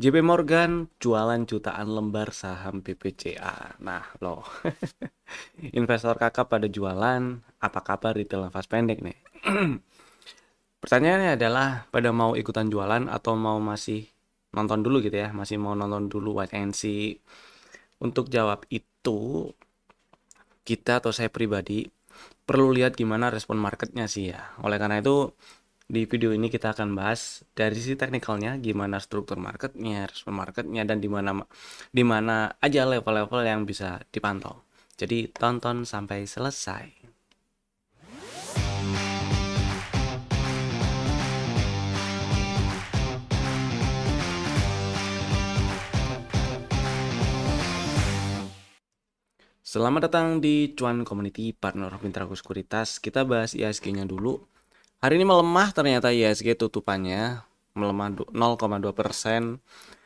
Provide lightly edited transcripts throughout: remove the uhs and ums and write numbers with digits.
JP Morgan jualan jutaan lembar saham BBCA. Nah, loh. Investor kakap pada jualan, apa kabar retail nafas pendek nih? Pertanyaannya adalah pada mau ikutan jualan atau mau masih nonton dulu gitu ya, masih mau nonton dulu wait and see. Untuk jawab itu, kita atau saya pribadi perlu lihat gimana respon marketnya sih ya. Oleh karena itu, di video ini kita akan bahas dari sisi teknikalnya, gimana struktur marketnya, respon marketnya, dan di mana aja level-level yang bisa dipantau. Jadi tonton sampai selesai. Selamat datang di Cuan Community Partner Mitra Sekuritas. Kita bahas IHSG-nya dulu. Hari ini melemah ternyata IHSG tutupannya melemah 0,2%.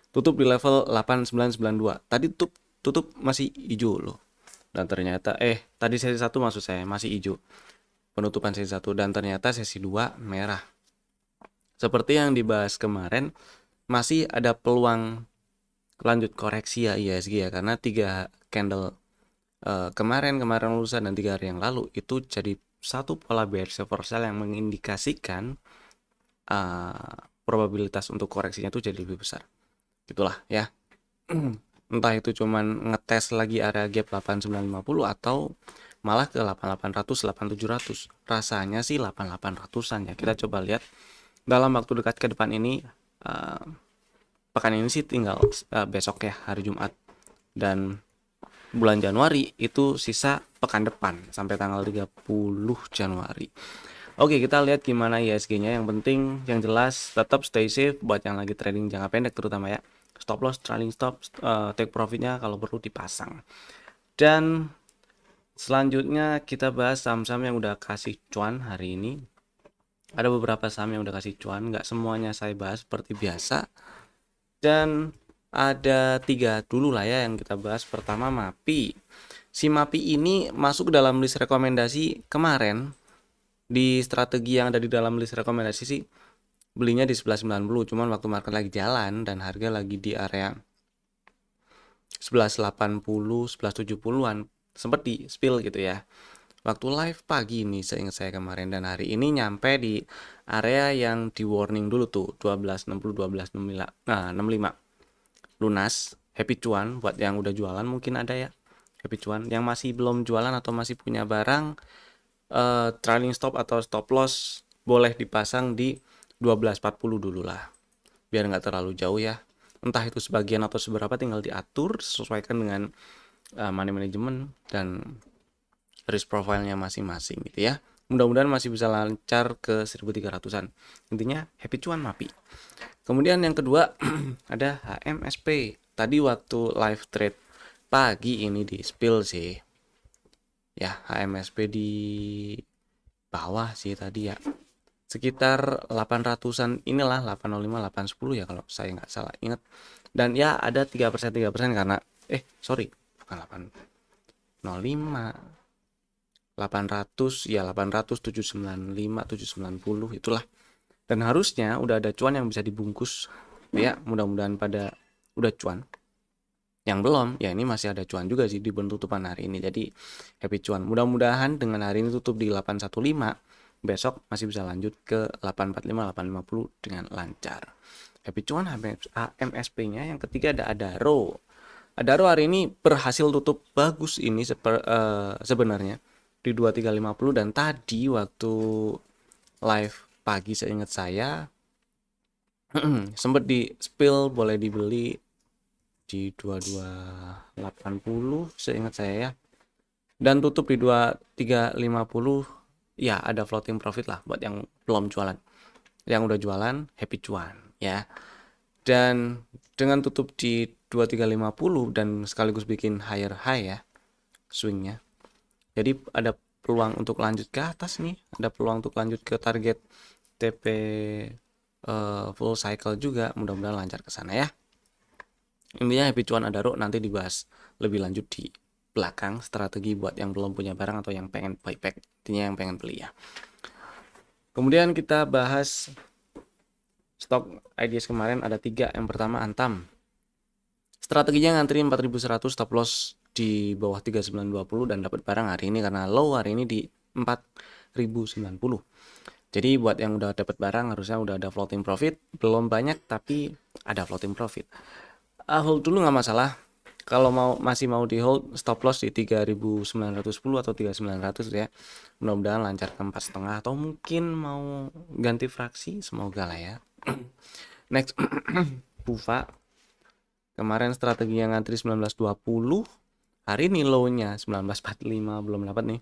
Tutup di level 8992. Tadi tutup masih hijau loh. Dan ternyata tadi sesi 1 maksud saya masih hijau. Penutupan sesi 1 dan ternyata sesi 2 merah. Seperti yang dibahas kemarin, masih ada peluang lanjut koreksi ya IHSG ya, karena 3 candle kemarin lusa dan 3 hari yang lalu itu jadi satu pola bearish reversal yang mengindikasikan probabilitas untuk koreksinya itu jadi lebih besar. Gitulah ya. Entah itu cuman ngetes lagi area gap 8950 atau malah ke 8800, 8700. Rasanya sih 8800-an ya. Kita coba lihat dalam waktu dekat ke depan ini, pekan ini sih tinggal besok ya, hari Jumat, dan bulan Januari itu sisa pekan depan sampai tanggal 30 Januari. Oke, kita lihat gimana IHSG-nya. Yang penting, yang jelas tetap stay safe buat yang lagi trading jangka pendek terutama ya. Stop loss, trailing stop, take profitnya kalau perlu dipasang. Dan selanjutnya kita bahas saham-saham yang udah kasih cuan hari ini. Ada beberapa saham yang udah kasih cuan, nggak semuanya saya bahas seperti biasa. Dan ada 3 dulu lah ya yang kita bahas. Pertama MAPI. Si MAPI ini masuk dalam list rekomendasi kemarin. Di strategi yang ada di dalam list rekomendasi sih belinya di 11.90, cuman waktu market lagi jalan dan harga lagi di area 11.80, 11.70-an sempat di spill gitu ya. Waktu live pagi ini seingat saya kemarin, dan hari ini nyampe di area yang di warning dulu tuh 12.60, 12.65 lunas. Happy cuan buat yang udah jualan, mungkin ada ya happy cuan. Yang masih belum jualan atau masih punya barang, trailing stop atau stop loss boleh dipasang di 12.40 dulu lah, biar nggak terlalu jauh ya. Entah itu sebagian atau seberapa tinggal diatur sesuaikan dengan money management dan risk profile-nya masing-masing gitu ya. Mudah-mudahan masih bisa lancar ke 1300-an. Intinya happy cuan MAPI. Kemudian yang kedua ada HMSP. Tadi waktu live trade pagi ini di spill sih. Ya, HMSP di bawah sih tadi ya. Sekitar 800-an inilah, 805, 810 ya kalau saya nggak salah ingat. Dan ya ada 3% karena sorry, bukan 805, 800 ya, 800, 795, 790 itulah. Dan harusnya udah ada cuan yang bisa dibungkus ya, mudah-mudahan pada udah cuan. Yang belum ya, ini masih ada cuan juga sih di penutupan hari ini, jadi happy cuan. Mudah-mudahan dengan hari ini tutup di 815, besok masih bisa lanjut ke 845, 850 dengan lancar. Happy cuan HMSP-nya. Yang ketiga ada Adaro. Adaro hari ini berhasil tutup bagus ini sebenarnya di 2350, dan tadi waktu live pagi seingat saya sempat di spill boleh dibeli di 2280 seingat saya ya, dan tutup di 2350 ya. Ada floating profit lah buat yang belum jualan. Yang udah jualan happy cuan ya. Dan dengan tutup di 2350 dan sekaligus bikin higher high ya swingnya, jadi ada peluang untuk lanjut ke atas nih, ada peluang untuk lanjut ke target TP full cycle juga. Mudah-mudahan lancar ke sana ya. Intinya happy cuan Adaro nanti dibahas lebih lanjut di belakang, strategi buat yang belum punya barang atau yang pengen buyback, intinya yang pengen beli ya. Kemudian kita bahas Stok IDS kemarin ada 3. Yang pertama Antam. Strateginya ngantri 4100, stop loss di bawah 3920 dan dapat barang hari ini karena low hari ini di 4090. Jadi buat yang udah dapat barang harusnya udah ada floating profit, belum banyak tapi ada floating profit. Hold dulu nggak masalah. Kalau masih mau di hold, stop loss di 3910 atau 3900 ya. Mudah-mudahan lancar ke 4,5 atau mungkin mau ganti fraksi, semoga lah ya. Next, Bufa. Kemarin strategi yang ngantri 1920, hari ini low-nya 1945, belum dapat nih.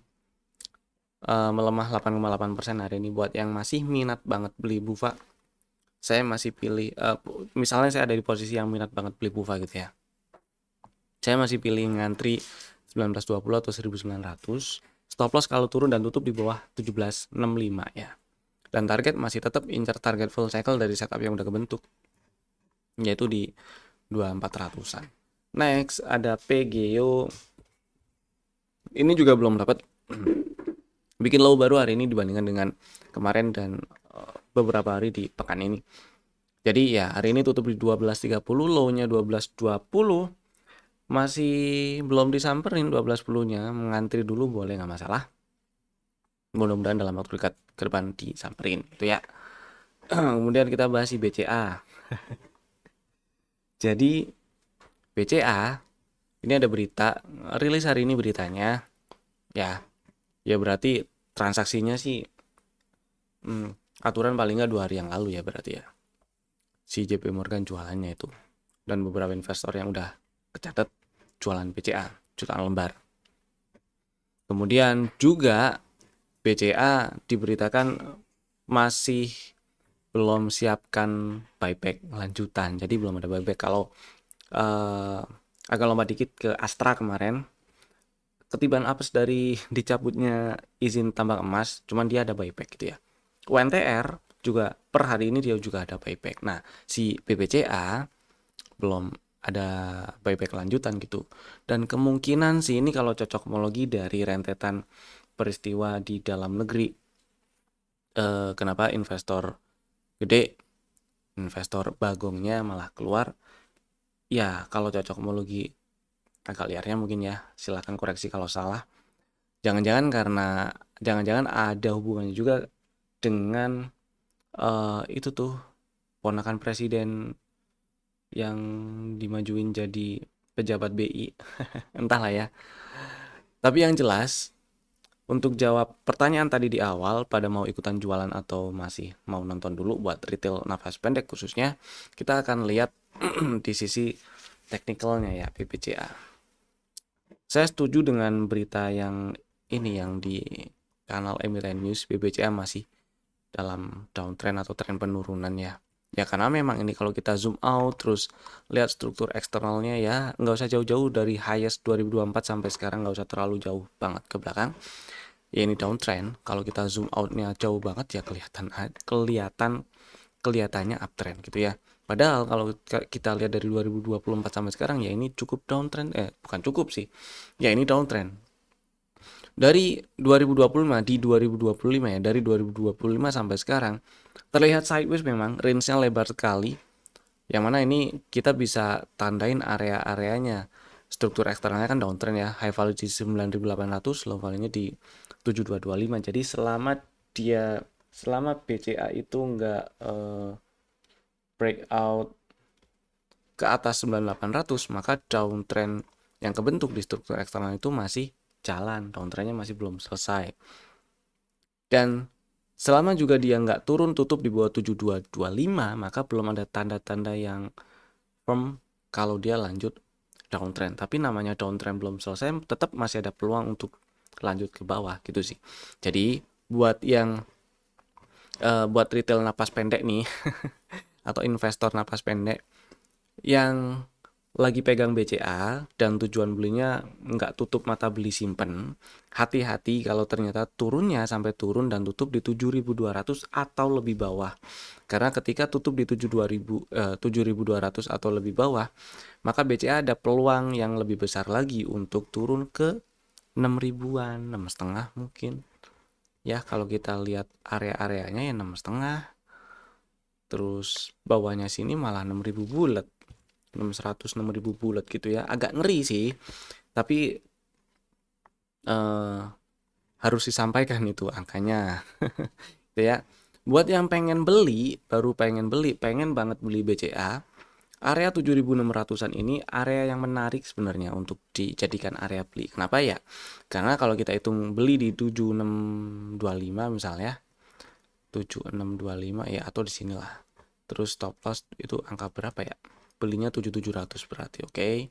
Melemah 8,8% hari ini. Buat yang masih minat banget beli Bufa, saya masih pilih, misalnya saya ada di posisi yang minat banget beli Bufa gitu ya, saya masih pilih ngantri 1920 atau 1900. Stop loss kalau turun dan tutup di bawah 1765 ya. Dan target masih tetap incar target full cycle dari setup yang udah kebentuk, yaitu di 2400-an. Next ada PGO. Ini juga belum dapat bikin low baru hari ini dibandingkan dengan kemarin dan beberapa hari di pekan ini. Jadi ya hari ini tutup di 12.30, low-nya 12.20. Masih belum disamperin 12.10-nya, mengantri dulu boleh, nggak masalah. Mudah-mudahan dalam waktu dekat ke depan disamperin itu ya. Kemudian kita bahas si BCA. Jadi BCA ini ada berita rilis hari ini beritanya ya. Ya berarti transaksinya sih aturan paling nggak 2 hari yang lalu ya berarti ya. Si JP Morgan jualannya itu dan beberapa investor yang udah kecatat jualan BCA jutaan lembar. Kemudian juga BCA diberitakan masih belum siapkan buyback lanjutan, jadi belum ada buyback. Kalau agak lompat dikit ke Astra kemarin, ketiban apes dari dicabutnya izin tambang emas, cuman dia ada buyback gitu ya. UNTR juga per hari ini dia juga ada buyback. Nah, si BBCA belum ada buyback lanjutan gitu. Dan kemungkinan sih ini kalau cocok homologi dari rentetan peristiwa di dalam negeri, kenapa investor gede, investor bagongnya malah keluar. Ya kalau cocok homologi agak liarnya mungkin ya, silahkan koreksi kalau salah. Jangan-jangan ada hubungannya juga dengan itu tuh ponakan presiden yang dimajuin jadi pejabat BI. Entahlah ya. Tapi yang jelas, untuk jawab pertanyaan tadi di awal, pada mau ikutan jualan atau masih mau nonton dulu buat retail nafas pendek khususnya, kita akan lihat di sisi teknikalnya ya BBCA. Saya setuju dengan berita yang ini yang di kanal Emirates News, BBCA masih dalam downtrend atau tren penurunan ya. Ya karena memang ini kalau kita zoom out terus lihat struktur eksternalnya ya nggak usah jauh-jauh dari highest 2024 sampai sekarang, nggak usah terlalu jauh banget ke belakang. Ya ini downtrend. Kalau kita zoom outnya jauh banget ya kelihatannya uptrend gitu ya. Padahal kalau kita lihat dari 2024 sampai sekarang ya ini cukup downtrend, bukan cukup sih. Ya ini downtrend. Dari 2025 di 2025 ya, dari 2025 sampai sekarang terlihat sideways, memang range-nya lebar sekali. Yang mana ini kita bisa tandain area-areanya. Struktur eksternalnya kan downtrend ya, high value di 9.800, low value-nya di 7.225. Jadi selama BCA itu nggak breakout ke atas 9.800, maka downtrend yang kebentuk di struktur eksternal itu masih jalan, downtrendnya masih belum selesai. Dan selama juga dia nggak turun tutup di bawah 7225, maka belum ada tanda-tanda yang firm kalau dia lanjut downtrend. Tapi namanya downtrend belum selesai, tetap masih ada peluang untuk lanjut ke bawah gitu sih. Jadi buat yang buat retail napas pendek nih atau investor napas pendek yang lagi pegang BCA dan tujuan belinya nggak tutup mata beli simpen, hati-hati kalau ternyata turunnya sampai turun dan tutup di 7.200 atau lebih bawah. Karena ketika tutup di 7.200 atau lebih bawah, maka BCA ada peluang yang lebih besar lagi untuk turun ke 6.000-an, 6,5 mungkin. Ya kalau kita lihat area-areanya ya 6,5. Terus bawahnya sini malah 6.000 bulat. 600 6.000 bulat gitu ya. Agak ngeri sih. Tapi harus disampaikan itu angkanya. Gitu ya. Buat yang pengen beli, pengen banget beli BCA, area 7.600-an ini area yang menarik sebenarnya untuk dijadikan area beli. Kenapa ya? Karena kalau kita hitung beli di 7625 misalnya, 7625 ya, atau di sinilah. Terus stop loss itu angka berapa ya? Belinya 7700 berarti, oke.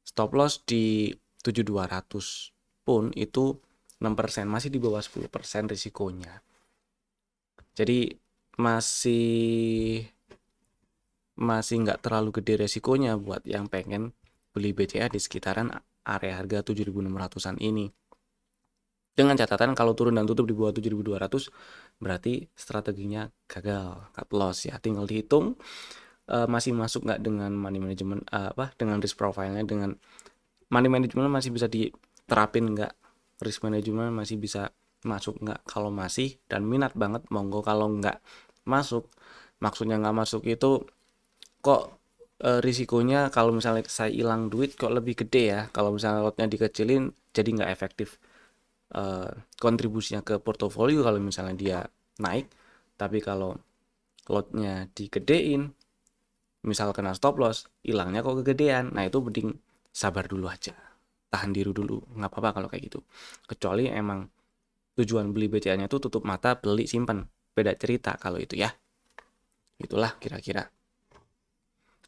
Stop loss di 7200 pun itu 6%, masih di bawah 10% risikonya. Jadi masih nggak terlalu gede resikonya buat yang pengen beli BCA di sekitaran area harga 7.600-an ini. Dengan catatan kalau turun dan tutup di bawah 7.200 berarti strateginya gagal, cut loss ya. Tinggal dihitung masih masuk nggak dengan money management, dengan risk profile-nya, dengan money management masih bisa diterapin nggak, risk management masih bisa masuk nggak. Kalau masih dan minat banget monggo, kalau nggak masuk, maksudnya nggak masuk itu kok risikonya kalau misalnya saya hilang duit kok lebih gede ya, kalau misalnya lotnya dikecilin jadi nggak efektif kontribusinya ke portofolio kalau misalnya dia naik. Tapi kalau lotnya digedein, misal kena stop loss, hilangnya kok kegedean, nah itu mending sabar dulu aja, tahan diri dulu, nggak apa-apa kalau kayak gitu. Kecuali emang tujuan beli BCA nya itu tutup mata beli simpan, beda cerita kalau itu ya. Itulah kira-kira.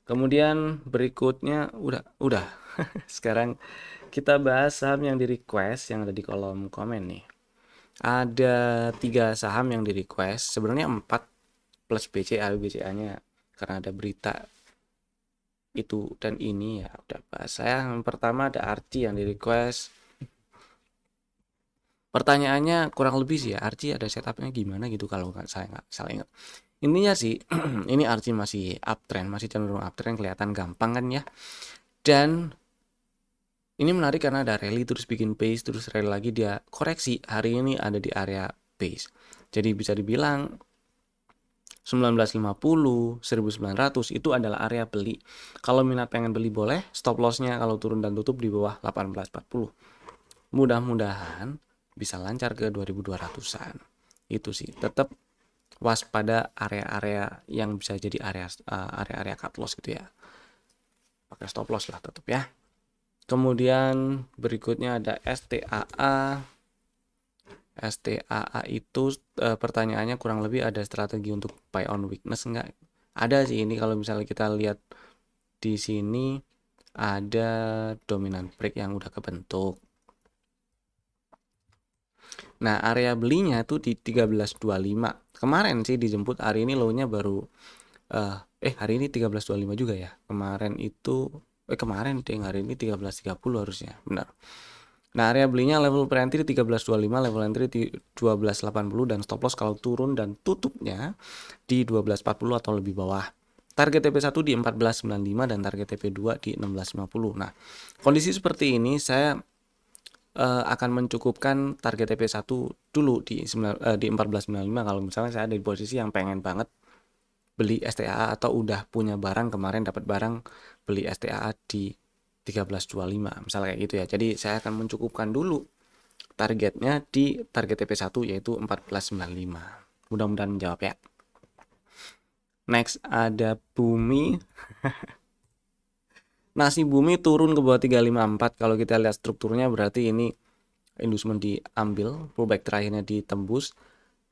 Kemudian berikutnya udah sekarang kita bahas saham yang di request yang ada di kolom komen nih. Ada 3 saham yang di request, sebenarnya 4 plus BCA-nya karena ada berita itu dan ini ya udah bahas. Saya yang pertama ada Archie yang di request. Pertanyaannya kurang lebih sih ya, Archie ada setupnya gimana gitu kalau saya nggak salah ingat. Intinya sih ini Archie masih uptrend, masih cenderung uptrend, kelihatan gampang kan ya. Dan ini menarik karena ada rally terus bikin base, terus rally lagi dia koreksi. Hari ini ada di area base. Jadi bisa dibilang 1950, 1900 itu adalah area beli. Kalau minat pengen beli boleh, stop lossnya kalau turun dan tutup di bawah 1840. Mudah-mudahan bisa lancar ke 2200-an. Itu sih, tetap waspada area-area yang bisa jadi area-area cut loss gitu ya. Pakai stop loss lah tetap ya. Kemudian berikutnya ada STAA. STAA itu pertanyaannya kurang lebih ada strategi untuk buy on weakness enggak? Ada sih, ini kalau misalnya kita lihat di sini ada dominant break yang udah kebentuk. Nah, area belinya tuh di 1325. Kemarin sih dijemput, hari ini low-nya baru hari ini 1325 juga ya. Kemarin itu kemarin deh, hari ini 1330 harusnya. Benar. Nah, area belinya level pre-entry 1325, level entry di 1280 dan stop loss kalau turun dan tutupnya di 1240 atau lebih bawah. Target TP1 di 1495 dan target TP2 di 1650. Nah, kondisi seperti ini saya akan mencukupkan target TP1 dulu di 1495 kalau misalnya saya ada di posisi yang pengen banget beli STAA atau udah punya barang, kemarin dapat barang beli STAA di 1325 misalnya kayak gitu ya. Jadi saya akan mencukupkan dulu targetnya di target TP1 yaitu 1495. Mudah-mudahan menjawab ya. Next ada Bumi. Nasi Bumi turun ke bawah 354. Kalau kita lihat strukturnya berarti ini inducement diambil, pullback terakhirnya ditembus,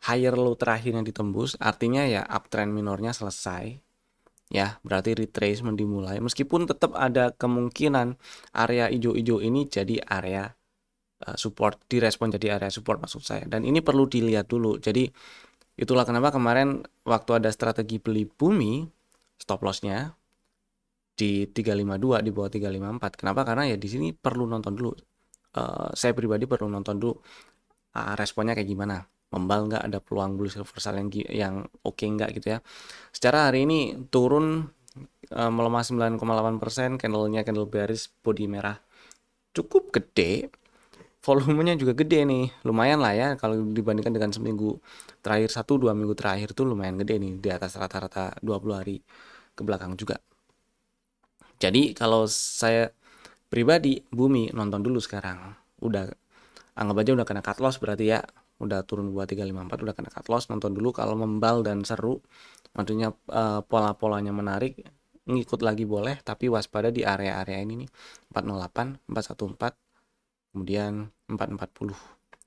higher low terakhirnya ditembus, artinya ya uptrend minornya selesai. Ya, berarti retracement dimulai. Meskipun tetap ada kemungkinan area hijau-hijau ini jadi area support, direspon jadi area support maksud saya. Dan ini perlu dilihat dulu. Jadi itulah kenapa kemarin waktu ada strategi beli Bumi, stop lossnya di 352 di bawah 354. Kenapa? Karena ya di sini perlu nonton dulu. Saya pribadi perlu nonton dulu responnya kayak gimana. Membal nggak, ada peluang bullish reversal yang oke nggak gitu ya. Secara hari ini turun melemah 9,8%, candle-nya candle bearish, body merah cukup gede. volumenya juga gede nih, lumayan lah ya kalau dibandingkan dengan seminggu terakhir, 1-2 minggu terakhir tuh lumayan gede nih, di atas rata-rata 20 hari ke belakang juga. Jadi kalau saya pribadi, Bumi nonton dulu sekarang. Udah, anggap aja udah kena cut loss berarti ya. Udah turun 2354, udah kena cut loss, nonton dulu kalau membal dan seru. Maksudnya pola-polanya menarik, ngikut lagi boleh, tapi waspada di area-area ini nih. 408, 414, kemudian 440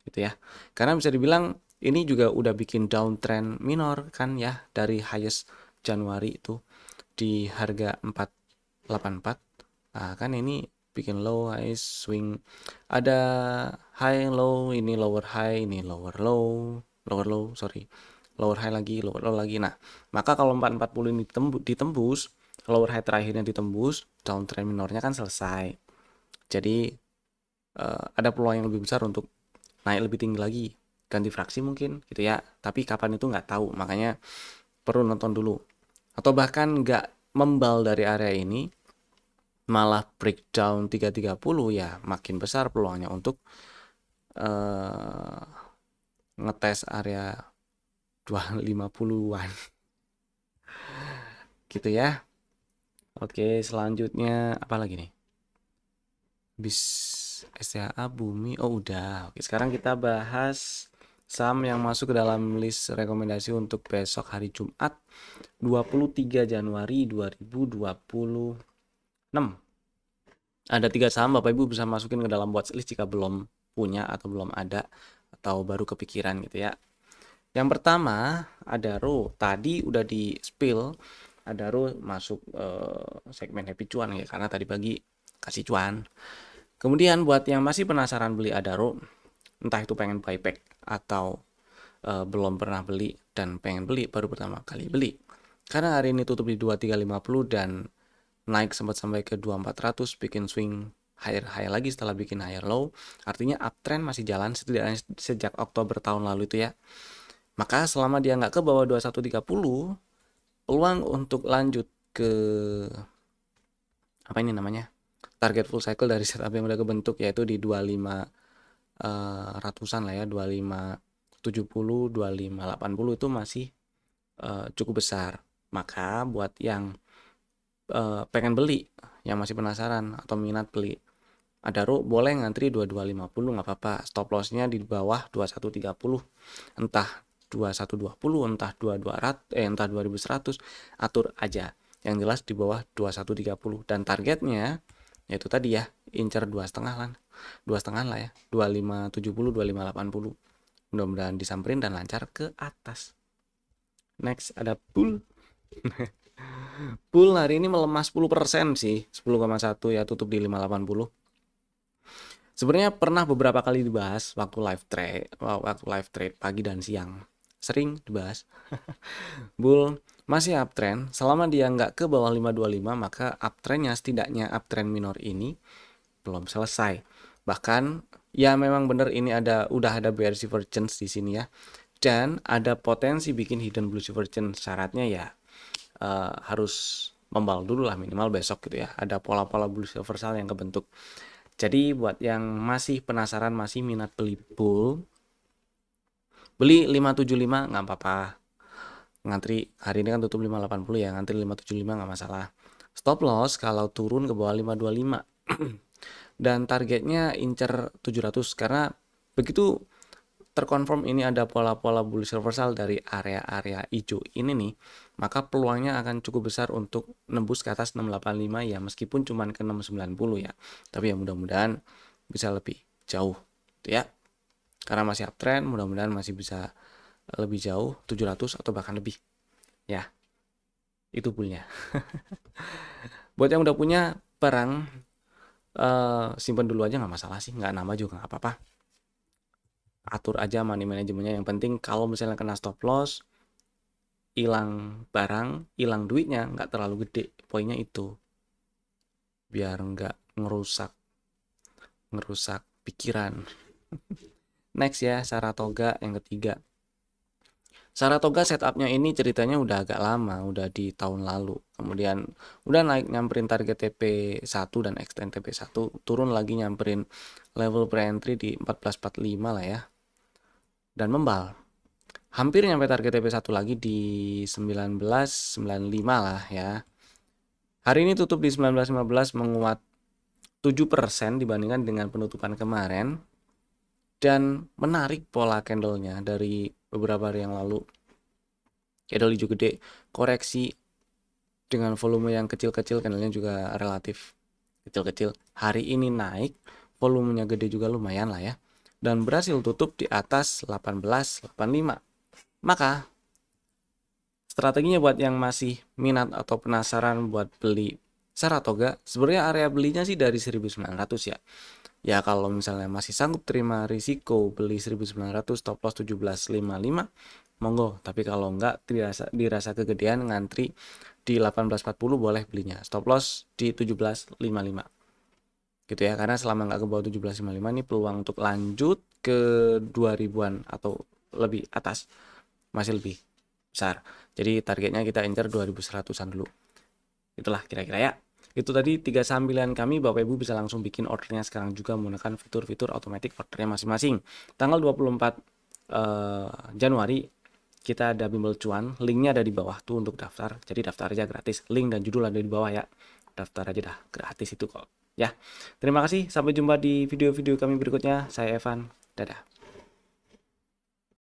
gitu ya. Karena bisa dibilang ini juga udah bikin downtrend minor kan ya, dari highest Januari itu di harga 484. Nah, kan ini bikin low, high, swing. Ada high, low, ini lower high, ini lower low, sorry. Lower high lagi, lower low lagi. Nah, maka kalau 440 ini ditembus, lower high terakhirnya ditembus, downtrend minornya kan selesai. Jadi ada peluang yang lebih besar untuk naik lebih tinggi lagi, ganti fraksi mungkin gitu ya, tapi kapan itu nggak tahu, makanya perlu nonton dulu. Atau bahkan nggak membal dari area ini, malah breakdown 330, ya makin besar peluangnya untuk ngetes area 250-an gitu ya. Oke, selanjutnya apa lagi nih? Bis SCA Bumi. Oh, udah. Oke, sekarang kita bahas saham yang masuk ke dalam list rekomendasi untuk besok hari Jumat 23 Januari 2026. Ada 3 saham Bapak Ibu bisa masukin ke dalam watchlist jika belum punya atau belum ada atau baru kepikiran gitu ya. Yang pertama, Adaro. Tadi udah di spill, Adaro masuk segmen happy cuan ya, karena tadi pagi kasih cuan. Kemudian buat yang masih penasaran beli Adaro, entah itu pengen buyback atau belum pernah beli dan pengen beli baru pertama kali beli. Karena hari ini tutup di 2350 dan naik sempat sampai ke 2400, bikin swing higher high lagi setelah bikin higher low. Artinya uptrend masih jalan setidaknya sejak Oktober tahun lalu itu ya. Maka selama dia nggak ke bawah 2130, peluang untuk lanjut ke apa ini namanya, target full cycle dari setup yang udah kebentuk, yaitu di 25 ratusan lah ya, 2570, 2580 itu masih cukup besar. Maka buat yang pengen beli, yang masih penasaran atau minat beli Adaro, boleh ngantri 2250, nggak apa-apa. Stop lossnya di bawah 2130, entah 2120, entah 2200, entah 2100, atur aja. Yang jelas di bawah 2130, dan targetnya yaitu tadi ya, incer 2,5 lah, 2,5 lah ya, 2570, 2580. Mudah-mudahan disamperin dan lancar ke atas. Next ada Bull. Bull hari ini melemah 10% sih, 10,1 ya, tutup di 580. Sebenarnya pernah beberapa kali dibahas waktu live trade pagi dan siang, sering dibahas. Bull masih uptrend, selama dia nggak ke bawah 525, maka uptrendnya, setidaknya uptrend minor ini belum selesai. Bahkan ya memang benar ini udah ada bearish divergence di sini ya, dan ada potensi bikin hidden blue divergence. Syaratnya ya harus membal dulu lah minimal besok gitu ya, ada pola-pola blue reversal yang kebentuk. Jadi buat yang masih penasaran, masih minat beli Bull, beli 575 nggak apa-apa. Ngantri hari ini kan tutup 580 ya, ngantri 575 nggak masalah. Stop loss kalau turun ke bawah 525. Dan targetnya incer 700, karena begitu terkonfirm ini ada pola-pola bullish reversal dari area-area hijau ini nih, maka peluangnya akan cukup besar untuk nembus ke atas 685 ya, meskipun cuma ke 690 ya, tapi ya mudah-mudahan bisa lebih jauh gitu ya, karena masih uptrend, mudah-mudahan masih bisa lebih jauh, 700 atau bahkan lebih ya. Itu bullnya. Buat yang udah punya barang, simpan dulu aja, nggak masalah sih, nggak nambah juga nggak apa-apa. Atur aja money manajemennya, yang penting kalau misalnya kena stop loss, hilang barang, hilang duitnya nggak terlalu gede, poinnya itu, biar nggak ngerusak pikiran. Next ya, Saratoga yang ketiga. Saratoga setupnya ini ceritanya udah agak lama, udah di tahun lalu. Kemudian udah naik nyamperin target TP1 dan extend TP1, turun lagi nyamperin level pre-entry di 1445 lah ya. Dan membal. Hampir nyampe target TP1 lagi di 1995 lah ya. Hari ini tutup di 1915, menguat 7% dibandingkan dengan penutupan kemarin. Dan menarik pola candlenya dari beberapa hari yang lalu. Candle hijau gede, koreksi dengan volume yang kecil-kecil, candlenya juga relatif kecil-kecil. Hari ini naik, volumenya gede juga lumayan lah ya. Dan berhasil tutup di atas 1885. Maka strateginya buat yang masih minat atau penasaran buat beli Saratoga, sebenarnya area belinya sih dari 1900 ya. Ya kalau misalnya masih sanggup terima risiko beli 1900, stop loss 1755, monggo. Tapi kalau enggak dirasa kegedean ngantri di 1840, boleh belinya. Stop loss di 1755. Gitu ya, karena selama nggak ke bawah 1755 ini peluang untuk lanjut ke 2000-an atau lebih atas masih lebih besar. Jadi targetnya kita incer 2100-an dulu. Itulah kira-kira ya. Itu tadi 3 saham pilihan kami. Bapak Ibu bisa langsung bikin ordernya sekarang juga menggunakan fitur-fitur otomatis ordernya masing-masing. Tanggal 24 Januari kita ada bimbel cuan. Linknya ada di bawah tuh untuk daftar. Jadi daftar aja gratis. Link dan judul ada di bawah ya. Daftar aja dah, gratis itu kok. Ya. Terima kasih. Sampai jumpa di video-video kami berikutnya. Saya Evan. Dadah.